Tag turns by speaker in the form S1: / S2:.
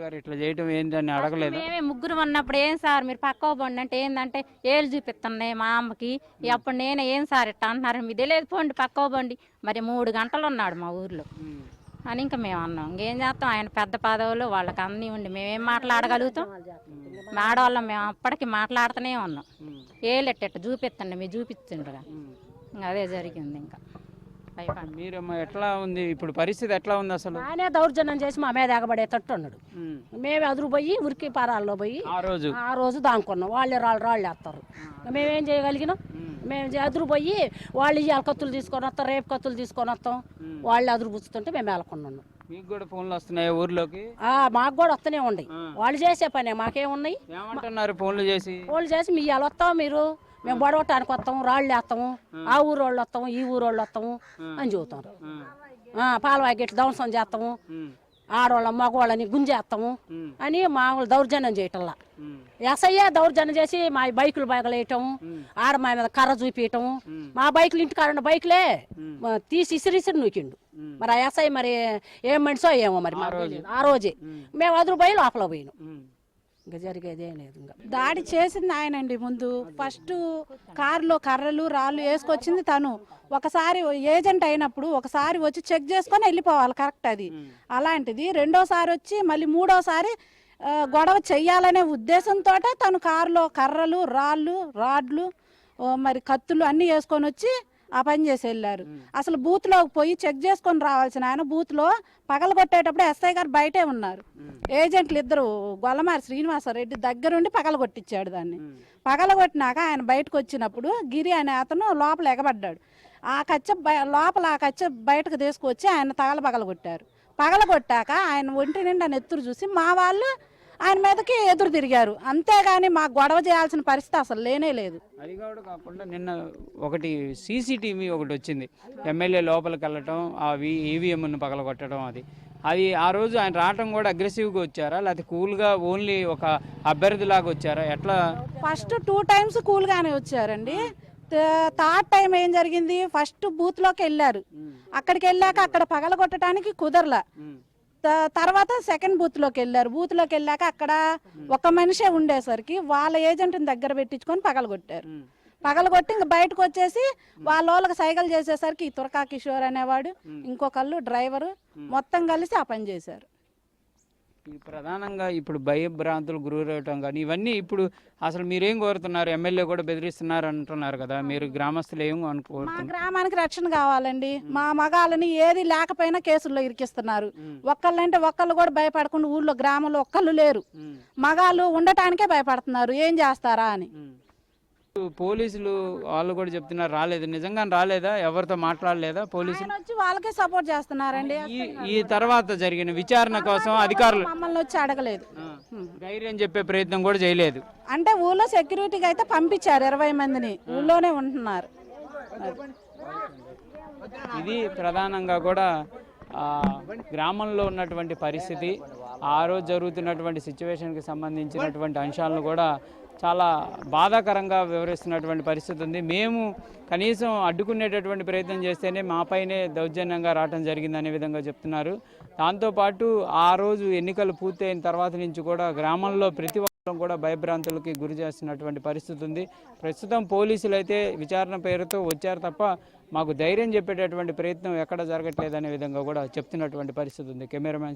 S1: గారు ఇట్లా చేయటం ఏంటని అడగలేదు.
S2: మేమే ముగ్గురు ఉన్నప్పుడు ఏం సార్ మీరు పక్కవ బండి అంటే ఏంటంటే ఏళ్ళు చూపిస్తున్నాయి మా అమ్మకి అప్పుడు నేను ఏం సార్ ఇట్లా అంటున్నారు మీ తెలియదు పోండి పక్కవ బండి మరి 3 గంటలు ఉన్నాడు మా ఊర్లో అని ఇంకా మేము అన్నాం. ఇంకేం చేస్తాం ఆయన పెద్ద పదవులు వాళ్ళకి అన్నీ ఉండి మేమేం మాట్లాడగలుగుతాం. ఆడవాళ్ళం మేము అప్పటికి మాట్లాడుతూనే ఉన్నాం. ఏళ్ళెట్ట చూపిస్తండి మీరు చూపించండి ఇంకా అదే జరిగింది. ఇంకా
S1: మీరేమో ఎట్లా ఉంది ఇప్పుడు పరిస్థితి ఎట్లా ఉంది అసలు?
S3: ఆయనే దౌర్జన్యం చేసి మా మీద ఎగబడేటట్టు ఉన్నాడు. మేమే అదురు పోయి ఉరికి పారాల్లో పోయి ఆ రోజు దానుకున్నాం. వాళ్ళే రాళ్ళు వేస్తారు. మేమేం చేయగలిగినాం? మేము అదురు పోయి వాళ్ళు ఇవాళ కత్తులు తీసుకొని వస్తాం, రేపు కత్తులు తీసుకొని వస్తాం. వాళ్ళు అదురు పుచ్చుతుంటే మేము వెళ్ళకున్నాం.
S1: మీకు కూడా ఫోన్లు వస్తున్నాయి ఊర్లోకి?
S3: మాకు కూడా వస్తూనే ఉన్నాయి. వాళ్ళు చేసే పనే మాకేమున్నాయి?
S1: ఏమంటున్నారు ఫోన్లు చేసి
S3: మీ ఇవాళ వస్తాం మీరు మేము బడవటానికి వస్తాము, రాళ్ళు వేస్తాము, ఆ ఊరోళ్ళు వస్తాము, ఈ ఊరోళ్ళు వస్తాము అని చెబుతారు. పాలవాగిట్లు ధ్వంసం చేస్తాము, ఆడవాళ్ళ మగవాళ్ళని గుంజేస్తాము అని మామూలు దౌర్జన్యం చేయటంలా. ఎస్ఐయే దౌర్జన్యం చేసి మా బైకులు బయగలేయటము, ఆడ మా మీద కర్ర చూపించటము, మా బైకులు ఇంటికాడ బైకులే తీసి ఇసిరిసిరి నూకిండు. మరి ఆ ఎస్ఐ మరి ఏం మనిషో ఏమో మరి ఆ రోజే మేము అదురు పోయి లోపల పోయినాం. ఇంకా జరిగేదే లేదు. ఇంకా
S4: దాడి చేసింది ఆయనండి. ముందు ఫస్ట్ కారులో కర్రలు రాళ్ళు వేసుకొచ్చింది తను. ఒకసారి ఏజెంట్ అయినప్పుడు ఒకసారి వచ్చి చెక్ చేసుకొని వెళ్ళిపోవాలి, కరెక్ట్ అది. అలాంటిది రెండోసారి వచ్చి మళ్ళీ మూడోసారి గొడవ చెయ్యాలనే ఉద్దేశంతో తను కారులో కర్రలు రాడ్లు మరి కత్తులు అన్నీ వేసుకొని వచ్చి ఆ పని చేసి వెళ్ళారు. అసలు బూత్లోకి పోయి చెక్ చేసుకొని రావాల్సిన ఆయన బూత్లో పగలగొట్టేటప్పుడు ఎస్ఐ గారు బయటే ఉన్నారు. ఏజెంట్లు ఇద్దరు గొల్లమారి శ్రీనివాసరెడ్డి దగ్గరుండి పగలగొట్టించాడు దాన్ని. పగలగొట్టినాక ఆయన బయటకు వచ్చినప్పుడు గిరి అనే అతను లోపల ఎగబడ్డాడు. ఆ కచ్చ బయటకు తీసుకొచ్చి ఆయన పగలగొట్టారు. పగలగొట్టాక ఆయన ఒంటి నిండా నెత్తురు చూసి మా వాళ్ళు ఆయన మీదకి ఎదురు తిరిగారు. అంతేగాని మాకు గొడవ చేయాల్సిన పరిస్థితి అసలు లేనే లేదు.
S1: అది కూడా కాకుండా నిన్న ఒకటి సీసీటీవీ ఒకటి వచ్చింది, ఎమ్మెల్యే లోపలికి వెళ్ళటం, ఆ ఈవీఎంను పగలగొట్టడం. అది ఆ రోజు ఆయన రావటం కూడా అగ్రెసివ్గా వచ్చారా లేకపోతే కూల్గా ఓన్లీ ఒక అభ్యర్థిలాగా వచ్చారా? ఎట్లా?
S4: ఫస్ట్ 2 టైమ్స్ కూల్గానే వచ్చారండి. థర్డ్ టైం ఏం జరిగింది, ఫస్ట్ బూత్లోకి వెళ్ళారు. అక్కడికి వెళ్ళాక అక్కడ పగలగొట్టడానికి కుదరలా. తర్వాత సెకండ్ బూత్లోకి వెళ్ళారు. బూత్లోకి వెళ్ళాక అక్కడ ఒక మనిషే ఉండేసరికి వాళ్ళ ఏజెంట్ని దగ్గర పెట్టించుకొని పగలగొట్టి ఇంక బయటకు వచ్చేసి వాళ్ళకి సైకిల్ చేసేసరికి తురకా కిషోర్ అనేవాడు, ఇంకొకళ్ళు డ్రైవరు మొత్తం కలిసి ఆ పని చేశారు.
S1: ప్రధానంగా ఇప్పుడు భయభ్రాంతులు గురవటం కానీ ఇవన్నీ ఇప్పుడు అసలు మీరేం కోరుతున్నారు? ఎమ్మెల్యే కూడా బెదిరిస్తున్నారు అంటున్నారు కదా, మీరు గ్రామస్తులు ఏం అనుకోరుతున్నారు?
S4: మా గ్రామానికి రక్షణ కావాలండి. మా మగాళ్ళని ఏది లేకపోయినా కేసుల్లో ఇరికిస్తున్నారు. ఒక్కళ్ళంటే ఒక్కళ్ళు కూడా భయపడకుండా ఊళ్ళో గ్రామంలో ఒక్కళ్ళు లేరు. మగాళ్ళు ఉండటానికే భయపడుతున్నారు, ఏం చేస్తారా అని.
S1: పోలీసులు వాళ్ళు కూడా చెప్తున్నారు రాలేదు. నిజంగా రాలేదా? ఎవరితో మాట్లాడలేదా పోలీసులు?
S4: వచ్చి వాళ్ళకే సపోర్ట్ చేస్తున్నారండి.
S1: ఈ తర్వాత జరిగిన విచారణ కోసం అధికారులు
S4: మమ్మల్ని వచ్చి అడగలేదు,
S1: ధైర్యం చెప్పే ప్రయత్నం కూడా చేయలేదు.
S4: అంటే ఊళ్ళో సెక్యూరిటీకి అయితే పంపించారు, 20 మందిని ఊళ్ళోనే ఉంటున్నారు.
S1: ఇది ప్రధానంగా కూడా గ్రామంలో ఉన్నటువంటి పరిస్థితి, ఆ రోజు జరుగుతున్నటువంటి సిచ్యువేషన్కి సంబంధించినటువంటి అంశాలను కూడా చాలా బాధాకరంగా వివరిస్తున్నటువంటి పరిస్థితి ఉంది. మేము కనీసం అడ్డుకునేటటువంటి ప్రయత్నం చేస్తేనే మాపైనే దౌర్జన్యంగా రావడం జరిగిందనే విధంగా చెప్తున్నారు. దాంతోపాటు ఆ రోజు ఎన్నికలు పూర్తయిన తర్వాత నుంచి కూడా గ్రామంలో ప్రతి ఒక్కరు కూడా భయభ్రాంతులకి గురి చేస్తున్నటువంటి పరిస్థితి ఉంది. ప్రస్తుతం పోలీసులు అయితే విచారణ పేరుతో వచ్చారు తప్ప మాకు ధైర్యం చెప్పేటటువంటి ప్రయత్నం ఎక్కడ జరగట్లేదనే విధంగా కూడా చెప్తున్నటువంటి పరిస్థితి ఉంది. కెమెరామ్యాన్